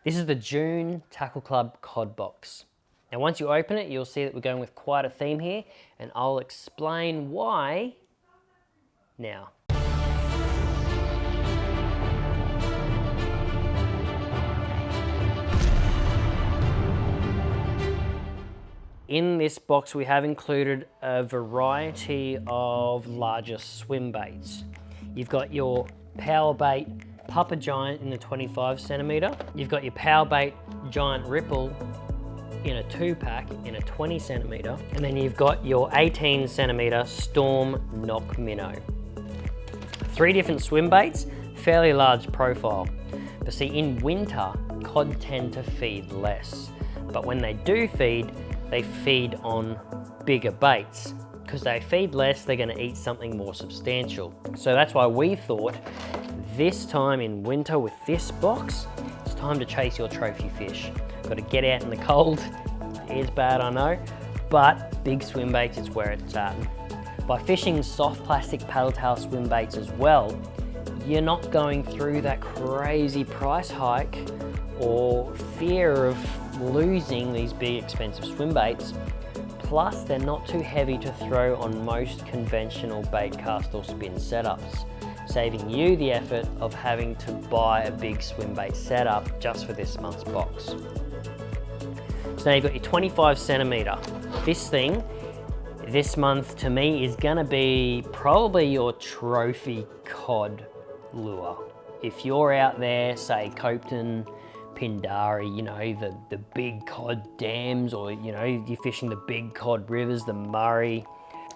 This is the June Tackle Club COD box. Now once you open it, you'll see that we're going with quite a theme here, and I'll explain why now. In this box we have included a variety of larger swim baits. You've got your power bait Papa Giant in the 25 centimeter. You've got your power bait Giant Ripple in a 2-pack in a 20 centimeter. And then you've got your 18 centimeter Storm Knock Minnow. 3 different swim baits, fairly large profile. But see, in winter, cod tend to feed less. But when they do feed, they feed on bigger baits. Because they feed less, they're gonna eat something more substantial. So that's why we thought this time in winter with this box, it's time to chase your trophy fish. Got to get out in the cold. It is bad, I know, but big swim baits is where it's at. By fishing soft plastic paddle tail swim baits as well, you're not going through that crazy price hike or fear of losing these big expensive swim baits. Plus, they're not too heavy to throw on most conventional bait cast or spin setups, saving you the effort of having to buy a big swim bait setup just for this month's box. So now you've got your 25 centimeter. This thing, this month to me, is gonna be probably your trophy cod lure. If you're out there, say Copton, Pindari, you know, the big cod dams, or you know, you're fishing the big cod rivers, the Murray,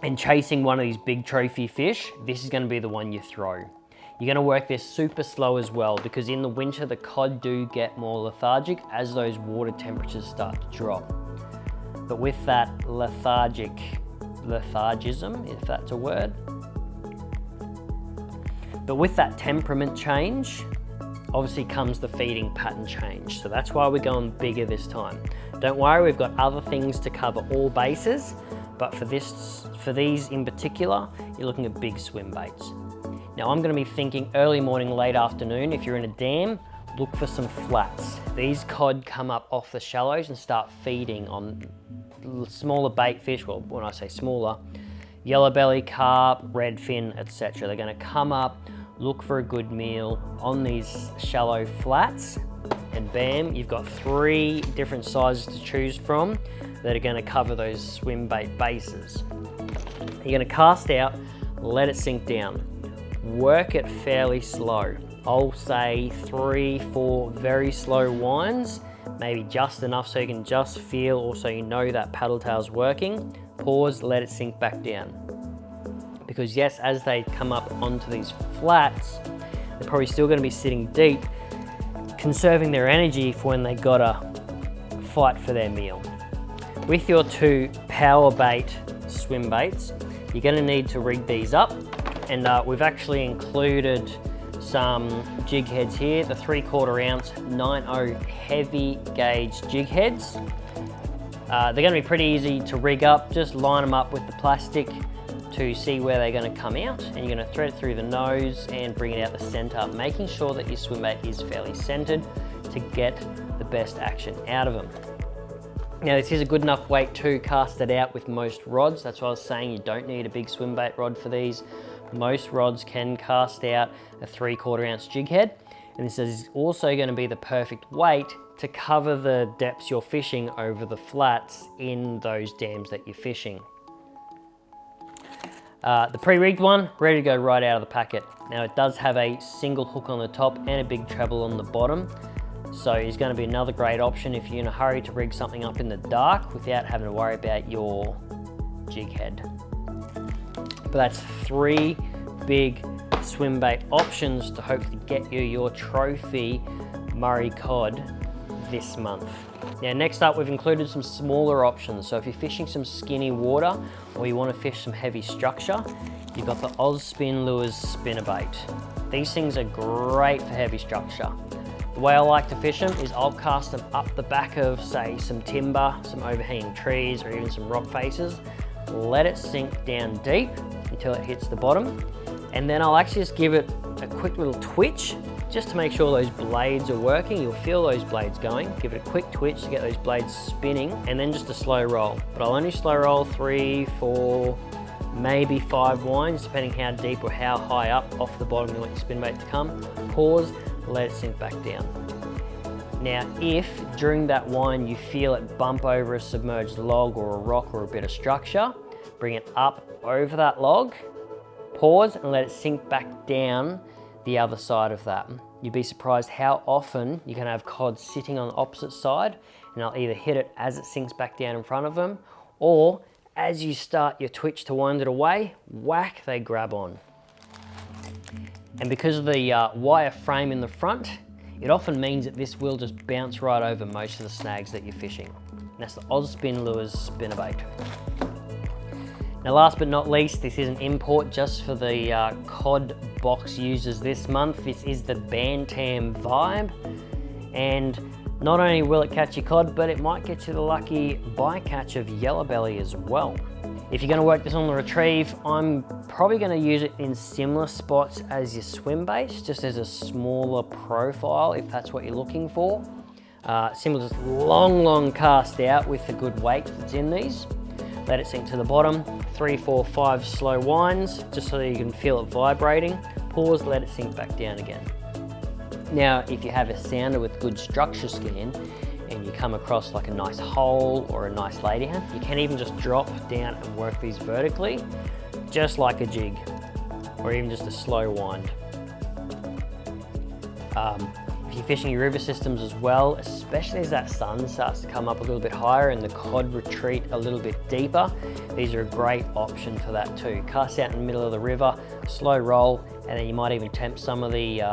and chasing one of these big trophy fish, this is going to be the one you throw. You're going to work this super slow as well, because in the winter the cod do get more lethargic as those water temperatures start to drop. But with that lethargism, if that's a word, but with that temperament change, obviously comes the feeding pattern change. So that's why we're going bigger this time. Don't worry, we've got other things to cover all bases, but for these in particular, you're looking at big swim baits. Now I'm gonna be thinking early morning, late afternoon. If you're in a dam, look for some flats. These cod come up off the shallows and start feeding on smaller bait fish. Well, when I say smaller, yellow belly, carp, redfin, etc. They're gonna come up, look for a good meal on these shallow flats, and bam, you've got 3 different sizes to choose from that are gonna cover those swim bait bases. You're gonna cast out, let it sink down. Work it fairly slow. I'll say 3-4 very slow winds, maybe just enough so you can just feel, or so you know that paddle tail's working. Pause, let it sink back down. Because yes, as they come up onto these flats, they're probably still gonna be sitting deep, conserving their energy for when they gotta fight for their meal. With your 2 power bait swim baits, you're gonna need to rig these up, and we've actually included some jig heads here, the 3/4 ounce 9.0 heavy gauge jig heads. They're gonna be pretty easy to rig up. Just line them up with the plastic to see where they're going to come out, and you're going to thread it through the nose and bring it out the center, making sure that your swim bait is fairly centered to get the best action out of them. Now this is a good enough weight to cast it out with most rods. That's why I was saying you don't need a big swim bait rod for these. Most rods can cast out a 3/4 ounce jig head, and this is also going to be the perfect weight to cover the depths you're fishing over the flats in those dams that you're fishing. The pre-rigged one, ready to go right out of the packet. Now it does have a single hook on the top and a big treble on the bottom. So it's going to be another great option if you're in a hurry to rig something up in the dark without having to worry about your jig head. But that's 3 big swim bait options to hopefully get you your trophy Murray cod this month. Now next up, we've included some smaller options. So if you're fishing some skinny water or you want to fish some heavy structure, you've got the Ozspin Lures spinnerbait. These things are great for heavy structure. The way I like to fish them is I'll cast them up the back of, say, some timber, some overhanging trees, or even some rock faces. Let it sink down deep until it hits the bottom, and then I'll actually just give it a quick little twitch just to make sure those blades are working. You'll feel those blades going. Give it a quick twitch to get those blades spinning, and then just a slow roll. But I'll only slow roll 3, 4, maybe 5 winds, depending how deep or how high up off the bottom you want your spin bait to come. Pause, let it sink back down. Now, if during that wind you feel it bump over a submerged log or a rock or a bit of structure, bring it up over that log, pause and let it sink back down the other side of that. You'd be surprised how often you can have cod sitting on the opposite side, and I'll either hit it as it sinks back down in front of them, or as you start your twitch to wind it away, whack, they grab on. And because of the wire frame in the front, it often means that this will just bounce right over most of the snags that you're fishing. And that's the Ozspin Lures spinnerbait. Now last but not least, this is an import just for the COD box users this month. This is the Bantam Vibe, and not only will it catch your cod, but it might get you the lucky bycatch of yellow belly as well. If you're going to work this on the retrieve, I'm probably going to use it in similar spots as your swim baits, just as a smaller profile if that's what you're looking for. Similar, just long cast out with the good weight that's in these. Let it sink to the bottom, 3, 4, 5 slow winds, just so that you can feel it vibrating. Pause, let it sink back down again. Now, if you have a sounder with good structure scan and you come across like a nice hole or a nice laydown, you can even just drop down and work these vertically, just like a jig, or even just a slow wind. If you're fishing your river systems as well, especially as that sun starts to come up a little bit higher and the cod retreat a little bit deeper, these are a great option for that too. Cast out in the middle of the river, slow roll, and then you might even tempt some of the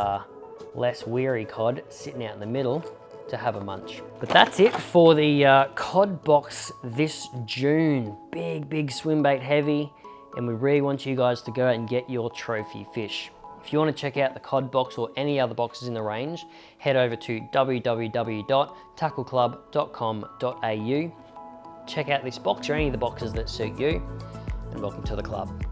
less weary cod sitting out in the middle to have a munch. But that's it for the COD box this June. Big swim bait heavy, and we really want you guys to go out and get your trophy fish. If you want to check out the COD box or any other boxes in the range, head over to www.tackleclub.com.au. Check out this box or any of the boxes that suit you, and welcome to the club.